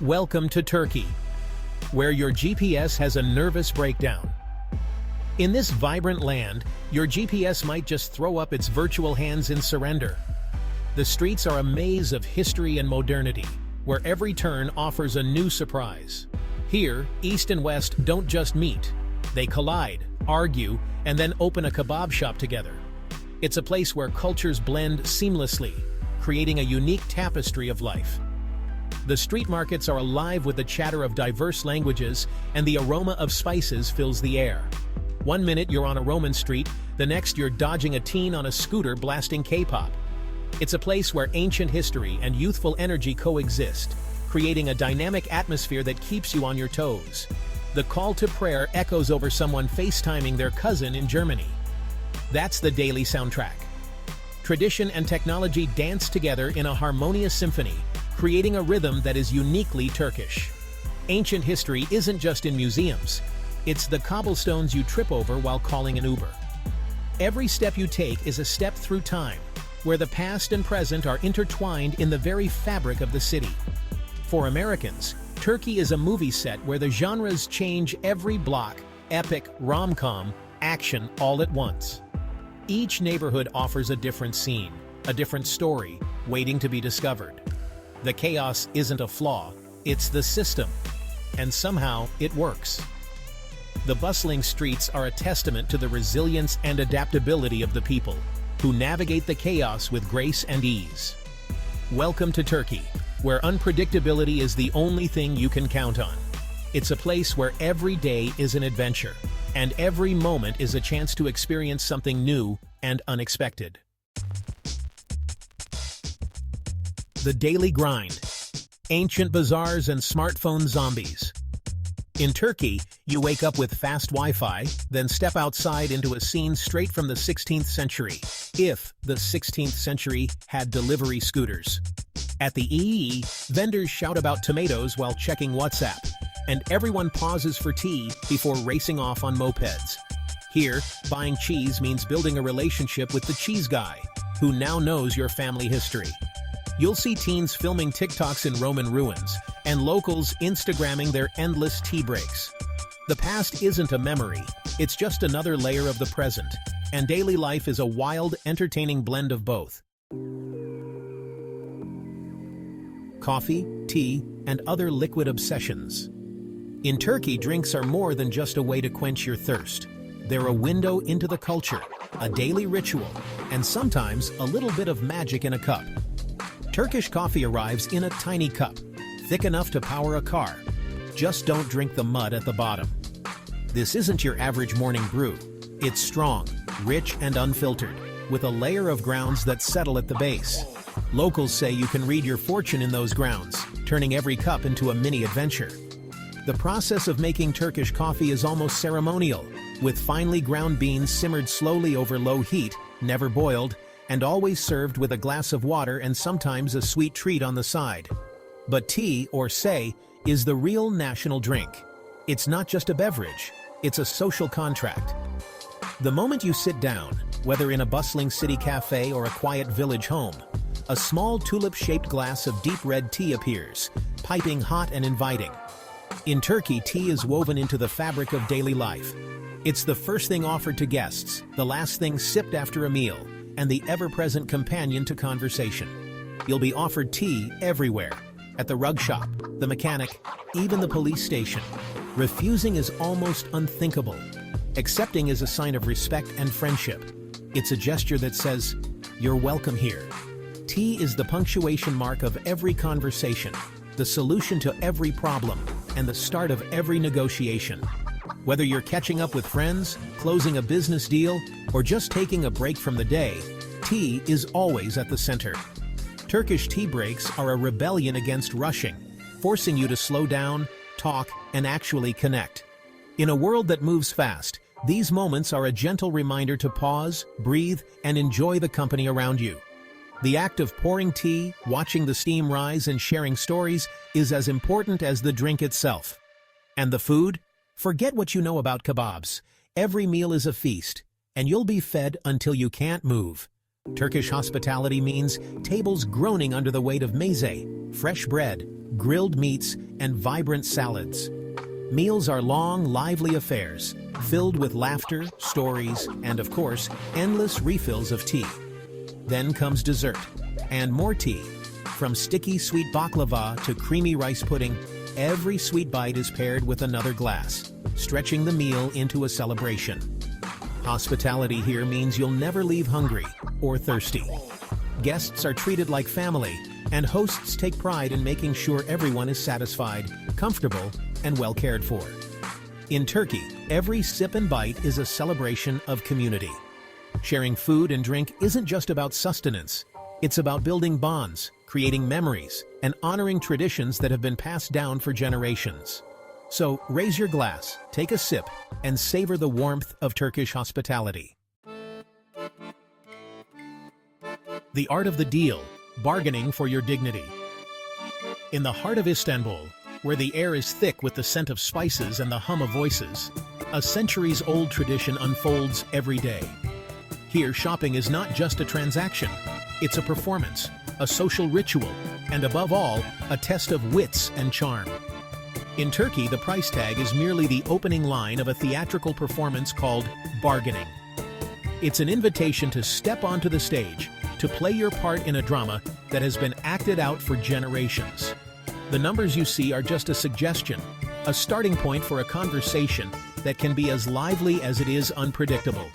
Welcome to Turkey, where your GPS has a nervous breakdown. In this vibrant land, your GPS might just throw up its virtual hands in surrender. The streets are a maze of history and modernity, where every turn offers a new surprise. Here, East and West don't just meet. They collide, argue, and then open a kebab shop together. It's a place where cultures blend seamlessly, creating a unique tapestry of life. The street markets are alive with the chatter of diverse languages, and the aroma of spices fills the air. One minute you're on a Roman street, the next you're dodging a teen on a scooter blasting K-pop. It's a place where ancient history and youthful energy coexist, creating a dynamic atmosphere that keeps you on your toes. The call to prayer echoes over someone FaceTiming their cousin in Germany. That's the daily soundtrack. Tradition and technology dance together in a harmonious symphony, creating a rhythm that is uniquely Turkish. Ancient history isn't just in museums. It's the cobblestones you trip over while calling an Uber. Every step you take is a step through time, where the past and present are intertwined in the very fabric of the city. For Americans, Turkey is a movie set where the genres change every block: epic, rom-com, action, all at once. Each neighborhood offers a different scene, a different story, waiting to be discovered. The chaos isn't a flaw, it's the system. And somehow, it works. The bustling streets are a testament to the resilience and adaptability of the people, who navigate the chaos with grace and ease. Welcome to Turkey, where unpredictability is the only thing you can count on. It's a place where every day is an adventure, and every moment is a chance to experience something new and unexpected. The daily grind. Ancient bazaars and smartphone zombies. In Turkey, you wake up with fast Wi-Fi, then step outside into a scene straight from the 16th century, if the 16th century had delivery scooters. At the EE, vendors shout about tomatoes while checking WhatsApp, and everyone pauses for tea before racing off on mopeds. Here, buying cheese means building a relationship with the cheese guy, who now knows your family history. You'll see teens filming TikToks in Roman ruins, and locals Instagramming their endless tea breaks. The past isn't a memory, it's just another layer of the present, and daily life is a wild, entertaining blend of both. Coffee, tea, and other liquid obsessions. In Turkey, drinks are more than just a way to quench your thirst. They're a window into the culture, a daily ritual, and sometimes a little bit of magic in a cup. Turkish coffee arrives in a tiny cup, thick enough to power a car. Just don't drink the mud at the bottom. This isn't your average morning brew. It's strong, rich, and unfiltered, with a layer of grounds that settle at the base. Locals say you can read your fortune in those grounds, turning every cup into a mini adventure. The process of making Turkish coffee is almost ceremonial, with finely ground beans simmered slowly over low heat, never boiled, and always served with a glass of water and sometimes a sweet treat on the side. But tea, or say, is the real national drink. It's not just a beverage, it's a social contract. The moment you sit down, whether in a bustling city cafe or a quiet village home, a small tulip-shaped glass of deep red tea appears, piping hot and inviting. In Turkey, tea is woven into the fabric of daily life. It's the first thing offered to guests, the last thing sipped after a meal, and the ever-present companion to conversation. You'll be offered tea everywhere, at the rug shop, the mechanic, even the police station. Refusing is almost unthinkable. Accepting is a sign of respect and friendship. It's a gesture that says, "You're welcome here." Tea is the punctuation mark of every conversation, the solution to every problem, and the start of every negotiation. Whether you're catching up with friends, closing a business deal, or just taking a break from the day, tea is always at the center. Turkish tea breaks are a rebellion against rushing, forcing you to slow down, talk, and actually connect. In a world that moves fast, these moments are a gentle reminder to pause, breathe, and enjoy the company around you. The act of pouring tea, watching the steam rise, and sharing stories is as important as the drink itself. And the food? Forget what you know about kebabs. Every meal is a feast, and you'll be fed until you can't move. Turkish hospitality means tables groaning under the weight of meze, fresh bread, grilled meats, and vibrant salads. Meals are long, lively affairs, filled with laughter, stories, and of course, endless refills of tea. Then comes dessert, and more tea. From sticky sweet baklava to creamy rice pudding, every sweet bite is paired with another glass, stretching the meal into a celebration. Hospitality here means you'll never leave hungry or thirsty. Guests are treated like family, and hosts take pride in making sure everyone is satisfied, comfortable, and well cared for. In Turkey, every sip and bite is a celebration of community. Sharing food and drink isn't just about sustenance. It's about building bonds, creating memories, and honoring traditions that have been passed down for generations. So raise your glass, take a sip, and savor the warmth of Turkish hospitality. The art of the deal, bargaining for your dignity. In the heart of Istanbul, where the air is thick with the scent of spices and the hum of voices, a centuries-old tradition unfolds every day. Here, shopping is not just a transaction. It's a performance, a social ritual, and above all, a test of wits and charm. In Turkey, the price tag is merely the opening line of a theatrical performance called bargaining. It's an invitation to step onto the stage, to play your part in a drama that has been acted out for generations. The numbers you see are just a suggestion, a starting point for a conversation that can be as lively as it is unpredictable.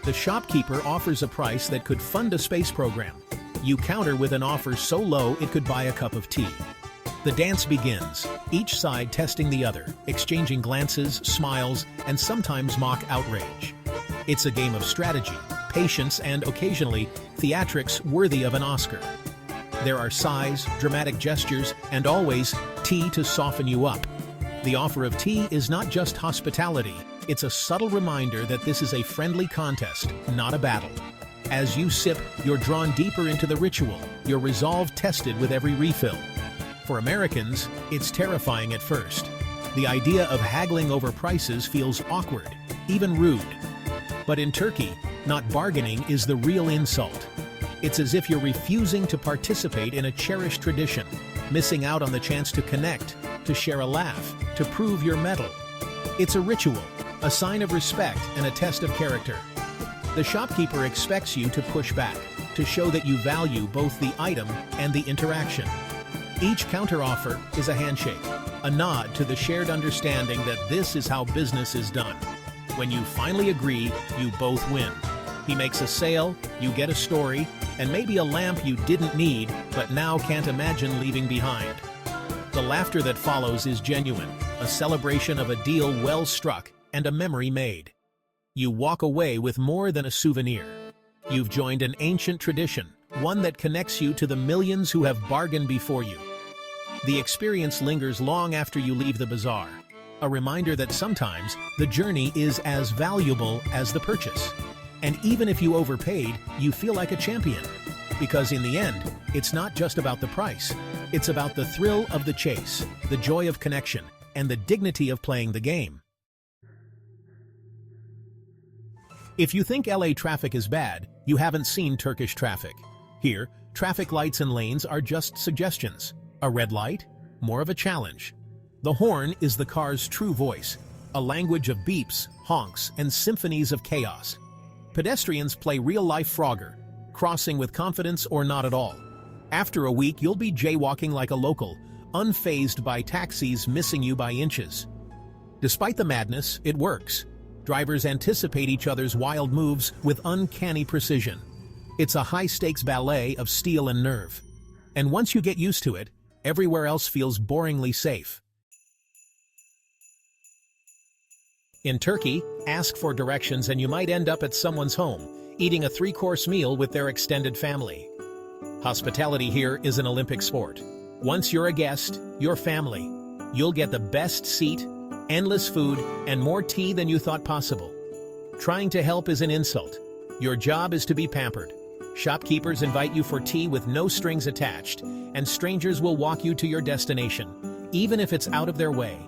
The shopkeeper offers a price that could fund a space program. You counter with an offer so low it could buy a cup of tea. The dance begins, each side testing the other, exchanging glances, smiles, and sometimes mock outrage. It's a game of strategy, patience, and occasionally, theatrics worthy of an Oscar. There are sighs, dramatic gestures, and always tea to soften you up. The offer of tea is not just hospitality, it's a subtle reminder that this is a friendly contest, not a battle. As you sip, you're drawn deeper into the ritual, your resolve tested with every refill. For Americans, it's terrifying at first. The idea of haggling over prices feels awkward, even rude. But in Turkey, not bargaining is the real insult. It's as if you're refusing to participate in a cherished tradition, missing out on the chance to connect, to share a laugh, to prove your mettle. It's a ritual, a sign of respect and a test of character. The shopkeeper expects you to push back, to show that you value both the item and the interaction. Each counteroffer is a handshake, a nod to the shared understanding that this is how business is done. When you finally agree, you both win. He makes a sale, you get a story, and maybe a lamp you didn't need but now can't imagine leaving behind. The laughter that follows is genuine, a celebration of a deal well struck and a memory made. You walk away with more than a souvenir. You've joined an ancient tradition, one that connects you to the millions who have bargained before you. The experience lingers long after you leave the bazaar, a reminder that sometimes the journey is as valuable as the purchase. And even if you overpaid, you feel like a champion. Because in the end, it's not just about the price. It's about the thrill of the chase, the joy of connection, and the dignity of playing the game. If you think LA traffic is bad, you haven't seen Turkish traffic. Here, traffic lights and lanes are just suggestions. A red light? More of a challenge. The horn is the car's true voice, a language of beeps, honks, and symphonies of chaos. Pedestrians play real-life Frogger, crossing with confidence or not at all. After a week, you'll be jaywalking like a local, unfazed by taxis missing you by inches. Despite the madness, it works. Drivers anticipate each other's wild moves with uncanny precision. It's a high-stakes ballet of steel and nerve. And once you get used to it, everywhere else feels boringly safe. In Turkey, ask for directions and you might end up at someone's home, eating a 3-course meal with their extended family. Hospitality here is an Olympic sport. Once you're a guest, you're family. You'll get the best seat, endless food, and more tea than you thought possible. Trying to help is an insult. Your job is to be pampered. Shopkeepers invite you for tea with no strings attached, and strangers will walk you to your destination, even if it's out of their way.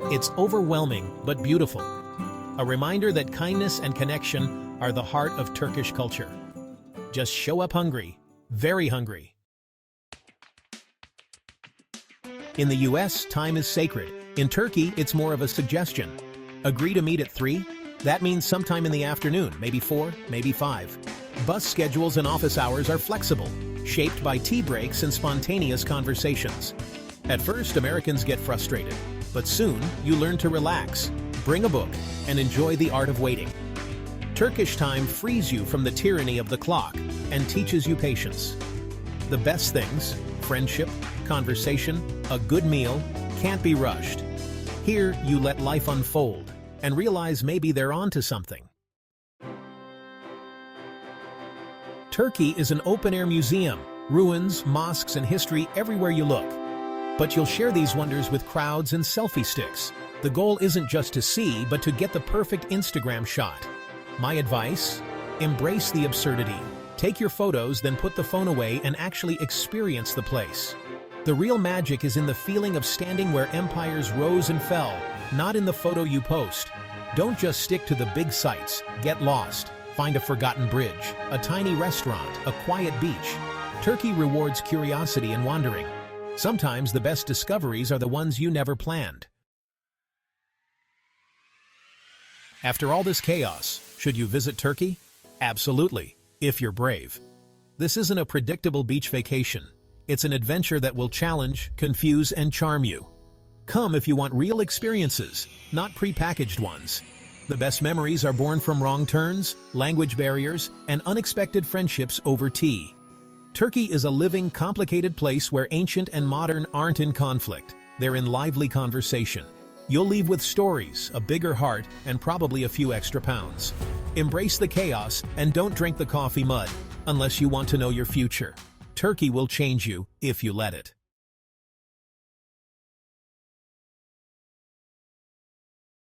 It's overwhelming but beautiful. A reminder that kindness and connection are the heart of Turkish culture. Just show up hungry, very hungry. In the US, time is sacred. In Turkey, it's more of a suggestion. Agree to meet at 3? That means sometime in the afternoon, maybe 4, maybe 5. Bus schedules and office hours are flexible, shaped by tea breaks and spontaneous conversations. At first, Americans get frustrated, but soon you learn to relax, bring a book, and enjoy the art of waiting. Turkish time frees you from the tyranny of the clock and teaches you patience. The best things, friendship, conversation, a good meal, can't be rushed. Here, you let life unfold and realize maybe they're onto something. Turkey is an open-air museum, ruins, mosques, and history everywhere you look. But you'll share these wonders with crowds and selfie sticks. The goal isn't just to see, but to get the perfect Instagram shot. My advice? Embrace the absurdity. Take your photos, then put the phone away and actually experience the place. The real magic is in the feeling of standing where empires rose and fell, not in the photo you post. Don't just stick to the big sights. Get lost. Find a forgotten bridge, a tiny restaurant, a quiet beach. Turkey rewards curiosity and wandering. Sometimes the best discoveries are the ones you never planned. After all this chaos, should you visit Turkey? Absolutely, if you're brave. This isn't a predictable beach vacation. It's an adventure that will challenge, confuse, and charm you. Come if you want real experiences, not pre-packaged ones. The best memories are born from wrong turns, language barriers, and unexpected friendships over tea. Turkey is a living, complicated place where ancient and modern aren't in conflict. They're in lively conversation. You'll leave with stories, a bigger heart, and probably a few extra pounds. Embrace the chaos and don't drink the coffee mud, unless you want to know your future. Turkey will change you if you let it.